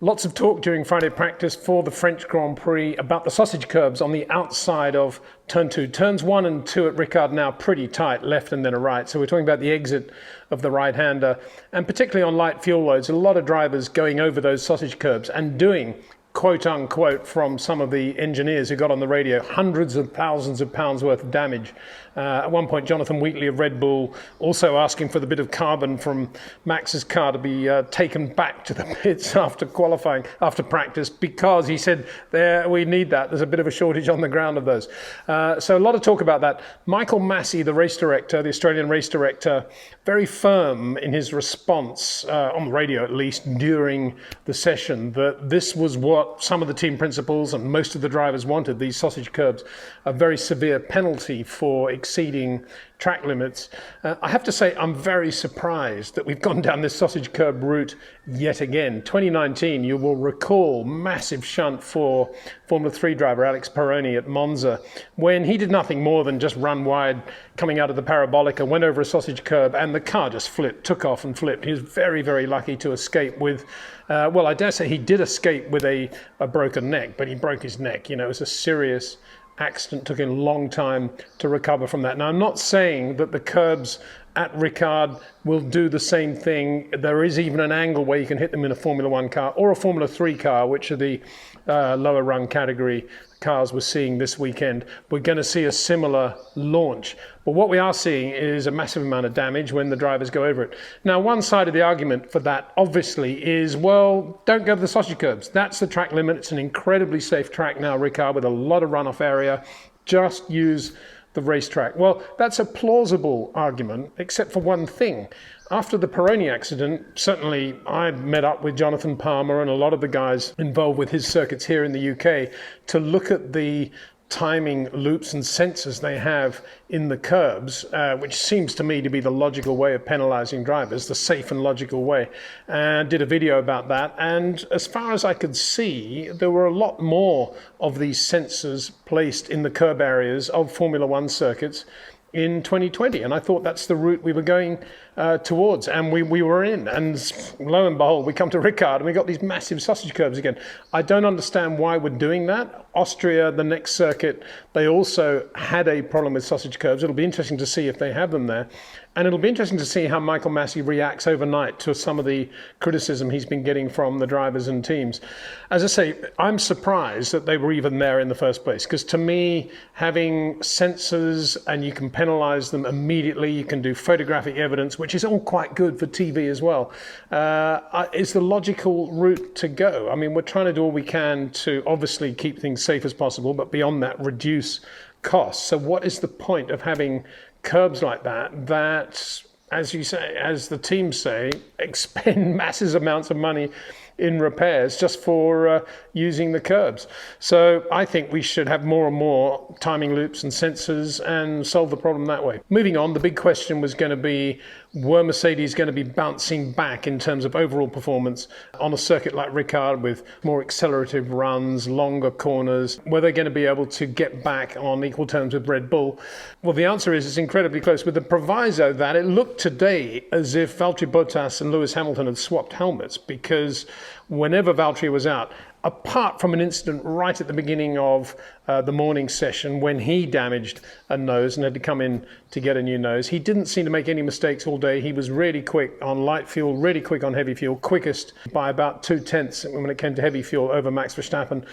Lots of talk during Friday practice for the French Grand Prix about the sausage curbs on the outside of turn 2. Turns 1 and 2 at Ricard now pretty tight, left and then a right. So we're talking about the exit of the right-hander, and particularly on light fuel loads, a lot of drivers going over those sausage curbs and doing, quote unquote, from some of the engineers who got on the radio, hundreds of thousands of pounds worth of damage. At one point, Jonathan Wheatley of Red Bull also asking for the bit of carbon from Max's car to be taken back to the pits after qualifying, after practice, because he said, we need that. There's a bit of a shortage on the ground of those. So a lot of talk about that. Michael Massey, the race director, the Australian race director, very firm in his response, on the radio at least, during the session, that this was what some of the team principals and most of the drivers wanted, these sausage curbs, a very severe penalty for exceeding track limits. I have to say, I'm very surprised that we've gone down this sausage curb route yet again. 2019, you will recall, massive shunt for Formula 3 driver Alex Peroni at Monza, when he did nothing more than just run wide coming out of the parabolica, went over a sausage curb, and the car just flipped, took off and flipped. He was very, very lucky to escape with, well, I dare say he did escape with a broken neck, but he broke his neck. You know, it was a serious accident, took him a long time to recover from that. Now, I'm not saying that the curbs at Ricard will do the same thing. There is even an angle where you can hit them in a Formula 1 car or a Formula 3 car, which are the lower rung category cars we're seeing this weekend. We're going to see a similar launch. But what we are seeing is a massive amount of damage when the drivers go over it. Now, one side of the argument for that, obviously, is, well, don't go to the sausage curbs. That's the track limit. It's an incredibly safe track now, Ricard, with a lot of runoff area. Just use the racetrack. Well, that's a plausible argument, except for one thing. After the Peroni accident, certainly I met up with Jonathan Palmer and a lot of the guys involved with his circuits here in the UK to look at the timing loops and sensors they have in the curbs, which seems to me to be the logical way of penalizing drivers, the safe and logical way, and did a video about that. And as far as I could see, there were a lot more of these sensors placed in the curb areas of Formula One circuits in 2020, and I thought that's the route we were going towards, and we were in, and lo and behold, we come to Ricard and we got these massive sausage curbs again. I don't understand why we're doing that. Austria, the next circuit, they also had a problem with sausage curbs. It'll be interesting to see if they have them there, and it'll be interesting to see how Michael Massey reacts overnight to some of the criticism he's been getting from the drivers and teams. As I say, I'm surprised that they were even there in the first place, because to me, having sensors and you can penalize them immediately, you can do photographic evidence, which is all quite good for TV as well, is the logical route to go. I mean, we're trying to do all we can to obviously keep things safe as possible, but beyond that, reduce costs. So what is the point of having curbs like that, as you say, as the teams say, expend massive amounts of money in repairs just for using the curbs? So I think we should have more and more timing loops and sensors and solve the problem that way. Moving on, the big question was going to be, were Mercedes going to be bouncing back in terms of overall performance on a circuit like Ricard with more accelerative runs, longer corners? Were they going to be able to get back on equal terms with Red Bull? Well, the answer is it's incredibly close, with the proviso that it looked today as if Valtteri Bottas and Lewis Hamilton had swapped helmets, because whenever Valtteri was out, apart from an incident right at the beginning of the morning session when he damaged a nose and had to come in to get a new nose, he didn't seem to make any mistakes all day. He was really quick on light fuel, really quick on heavy fuel, quickest by about 0.2 when it came to heavy fuel over Max Verstappen.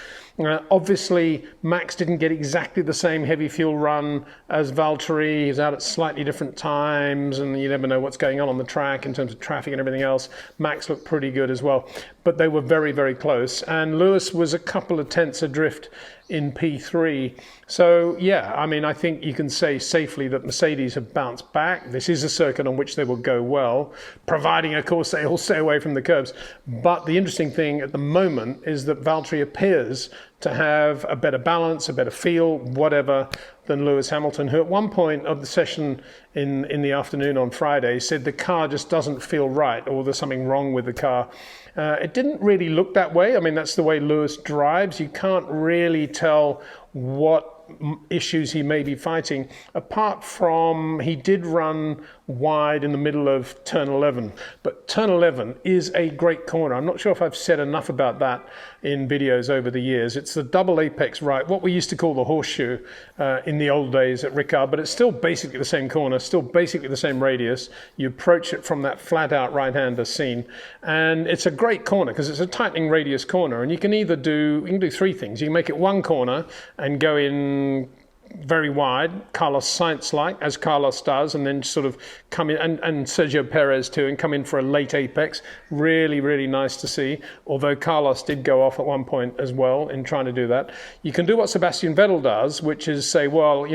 Obviously, Max didn't get exactly the same heavy fuel run as Valtteri. He's out at slightly different times, and you never know what's going on the track in terms of traffic and everything else. Max looked pretty good as well, but they were very, very close. And Lewis was a couple of tenths adrift in P3. So yeah, I mean, I think you can say safely that Mercedes have bounced back. This is a circuit on which they will go well, providing, of course, they all stay away from the curbs. But the interesting thing at the moment is that Valtteri appears to have a better balance, a better feel, whatever, than Lewis Hamilton, who at one point of the session in the afternoon on Friday said the car just doesn't feel right, or there's something wrong with the car. It didn't really look that way. I mean, that's the way Lewis drives. You can't really tell what issues he may be fighting, apart from he did run wide in the middle of turn 11. But turn 11 is a great corner. I'm not sure if I've said enough about that in videos over the years. It's the double apex right, what we used to call the horseshoe in the old days at Ricard, but it's still basically the same corner, still basically the same radius. You approach it from that flat out right-hander scene, and it's a great corner because it's a tightening radius corner, and you can either do three things. You can make it one corner and go in very wide, Carlos Sainz-like, as Carlos does, and then sort of come in, and Sergio Perez too, and come in for a late apex. Really, really nice to see, although Carlos did go off at one point as well in trying to do that. You can do what Sebastian Vettel does, which is say, well,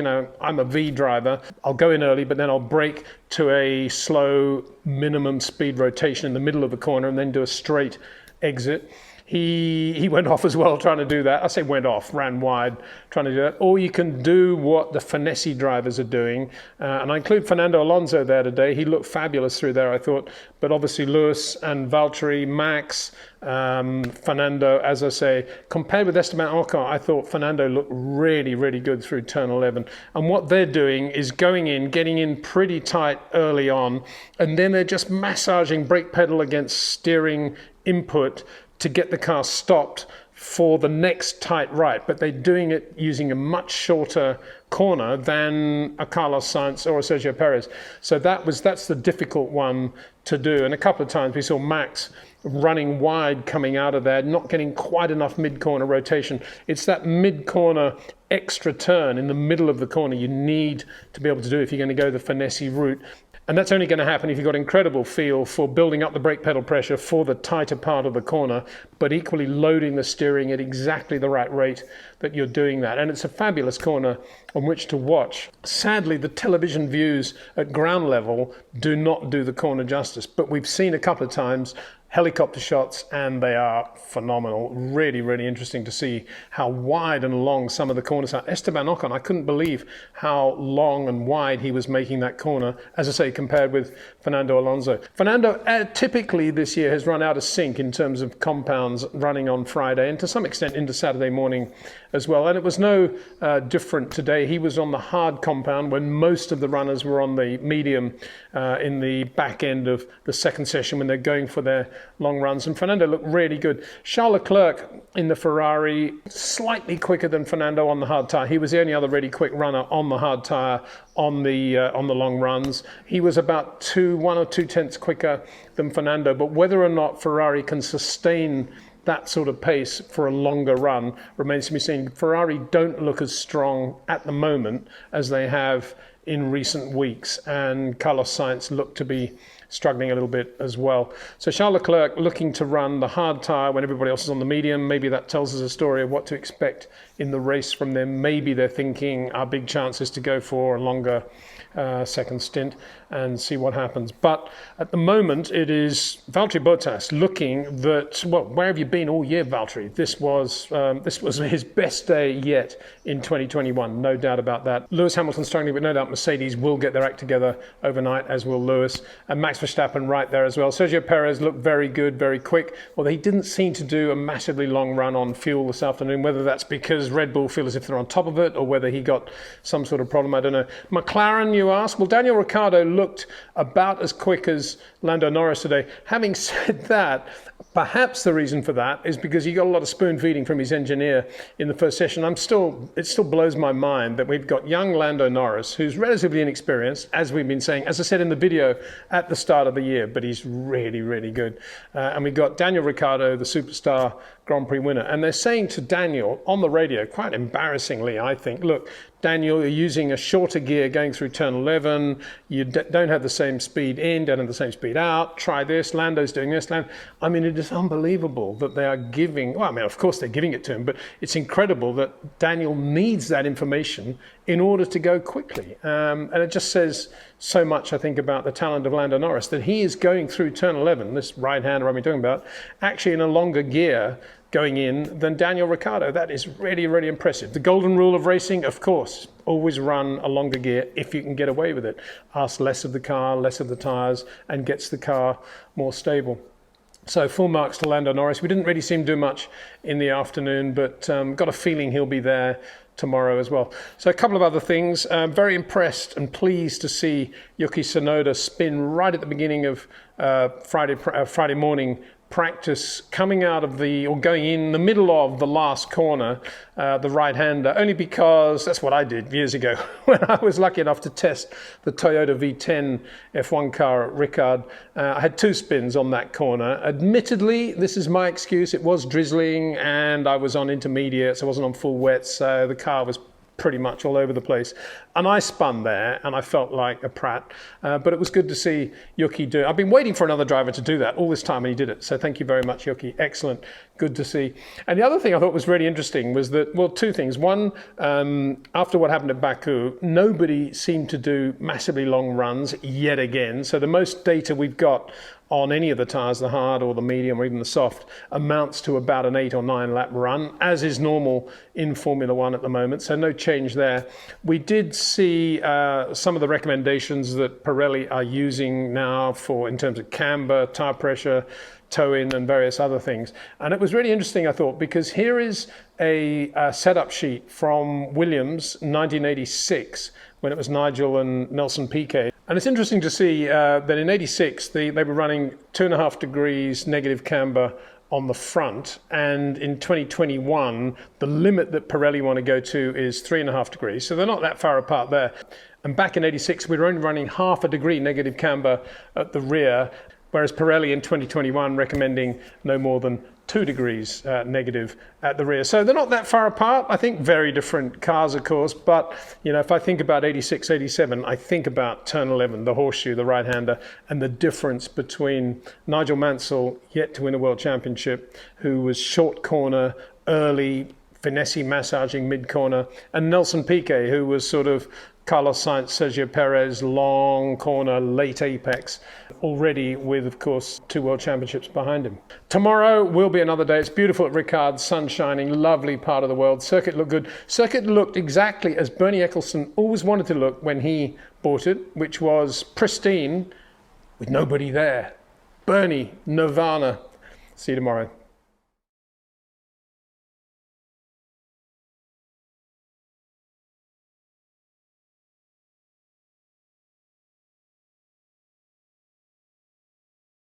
I'm a V driver, I'll go in early, but then I'll brake to a slow minimum speed rotation in the middle of the corner and then do a straight exit. He went off as well trying to do that. I say went off, ran wide trying to do that. Or you can do what the finesse drivers are doing. And I include Fernando Alonso there today. He looked fabulous through there, I thought. But obviously Lewis and Valtteri, Max, Fernando, as I say, compared with Esteban Ocon, I thought Fernando looked really, really good through turn 11. And what they're doing is going in, getting in pretty tight early on, and then they're just massaging brake pedal against steering input to get the car stopped for the next tight right, but they're doing it using a much shorter corner than a Carlos Sainz or a Sergio Perez. So that's the difficult one to do. And a couple of times we saw Max running wide coming out of there, not getting quite enough mid-corner rotation. It's that mid-corner extra turn in the middle of the corner you need to be able to do if you're going to go the finesse route. And that's only going to happen if you've got incredible feel for building up the brake pedal pressure for the tighter part of the corner, but equally loading the steering at exactly the right rate that you're doing that. And it's a fabulous corner on which to watch. Sadly, the television views at ground level do not do the corner justice, but we've seen a couple of times helicopter shots, and they are phenomenal. Really, really interesting to see how wide and long some of the corners are. Esteban Ocon, I couldn't believe how long and wide he was making that corner, as I say, compared with Fernando Alonso. Fernando typically this year has run out of sync in terms of compounds running on Friday, and to some extent into Saturday morning as well. And it was no different today. He was on the hard compound when most of the runners were on the medium in the back end of the second session when they're going for their long runs. And Fernando looked really good. Charles Leclerc in the Ferrari, slightly quicker than Fernando on the hard tyre. He was the only other really quick runner on the hard tyre on the long runs. He was about 1 or 2 tenths quicker than Fernando. But whether or not Ferrari can sustain that sort of pace for a longer run remains to be seen. Ferrari don't look as strong at the moment as they have in recent weeks, and Carlos Sainz looked to be struggling a little bit as well. So Charles Leclerc looking to run the hard tyre when everybody else is on the medium. Maybe that tells us a story of what to expect in the race from them. Maybe they're thinking our big chance is to go for a longer second stint and see what happens. But at the moment, it is Valtteri Bottas looking that, well, where have you been all year, Valtteri? This was his best day yet in 2021, no doubt about that. Lewis Hamilton struggling, but no doubt Mercedes will get their act together overnight, as will Lewis. And Max Verstappen right there as well. Sergio Perez looked very good, very quick. Well, he didn't seem to do a massively long run on fuel this afternoon, whether that's because Red Bull feel as if they're on top of it or whether he got some sort of problem, I don't know. McLaren, you ask? Well, Daniel Ricciardo looked about as quick as Lando Norris today. Having said that, perhaps the reason for that is because he got a lot of spoon feeding from his engineer in the first session. It still blows my mind that we've got young Lando Norris, who's relatively inexperienced, as we've been saying, as I said in the video at the start of the year, but he's really, really good. And we got Daniel Ricciardo, the superstar Grand Prix winner. And they're saying to Daniel on the radio, quite embarrassingly, I think, look, Daniel, you're using a shorter gear going through turn 11. You don't have the same speed in, don't have the same speed out. Try this. Lando's doing this. I mean, it is unbelievable that they are giving, well, I mean, of course they're giving it to him, but it's incredible that Daniel needs that information in order to go quickly. And it just says so much, I think, about the talent of Lando Norris, that he is going through turn 11, this right-hander I'm talking about, actually in a longer gear going in than Daniel Ricciardo. That is really, really impressive. The golden rule of racing, of course, always run a longer gear if you can get away with it. Asks less of the car, less of the tyres, and gets the car more stable. So full marks to Lando Norris. We didn't really see him do much in the afternoon, but got a feeling he'll be there tomorrow as well. So a couple of other things. Very impressed and pleased to see Yuki Tsunoda spin right at the beginning of Friday morning practice, coming out of going in the middle of the last corner, the right-hander, only because that's what I did years ago when I was lucky enough to test the Toyota V10 F1 car at Ricard. I had 2 spins on that corner. Admittedly, this is my excuse, it was drizzling and I was on intermediates, I wasn't on full wets, so the car was pretty much all over the place. And I spun there and I felt like a prat. But it was good to see Yuki do it. I've been waiting for another driver to do that all this time and he did it. So thank you very much, Yuki. Excellent. Good to see. And the other thing I thought was really interesting was that, well, 2 things. One, after what happened at Baku, nobody seemed to do massively long runs yet again. So the most data we've got on any of the tyres, the hard or the medium or even the soft, amounts to about an 8 or 9 lap run, as is normal in Formula One at the moment, so no change there. We did see some of the recommendations that Pirelli are using now in terms of camber, tyre pressure, toe-in and various other things. And it was really interesting, I thought, because here is a setup sheet from Williams 1986, when it was Nigel and Nelson Piquet. And it's interesting to see that in 86, they were running 2.5 degrees negative camber on the front. And in 2021, the limit that Pirelli want to go to is 3.5 degrees. So they're not that far apart there. And back in 86, we were only running 0.5 degree negative camber at the rear, whereas Pirelli in 2021 recommending no more than 2 degrees negative at the rear. So they're not that far apart. I think very different cars, of course, but if I think about 86, 87, I think about turn 11, the horseshoe, the right-hander, and the difference between Nigel Mansell, yet to win a world championship, who was short corner, early, finesse massaging mid-corner, and Nelson Piquet, who was sort of Carlos Sainz, Sergio Perez, long corner, late apex, already with, of course, 2 world championships behind him. Tomorrow will be another day. It's beautiful at Ricard, sun shining, lovely part of the world. Circuit looked good. Circuit looked exactly as Bernie Ecclestone always wanted to look when he bought it, which was pristine with nobody there. Bernie, Nirvana. See you tomorrow.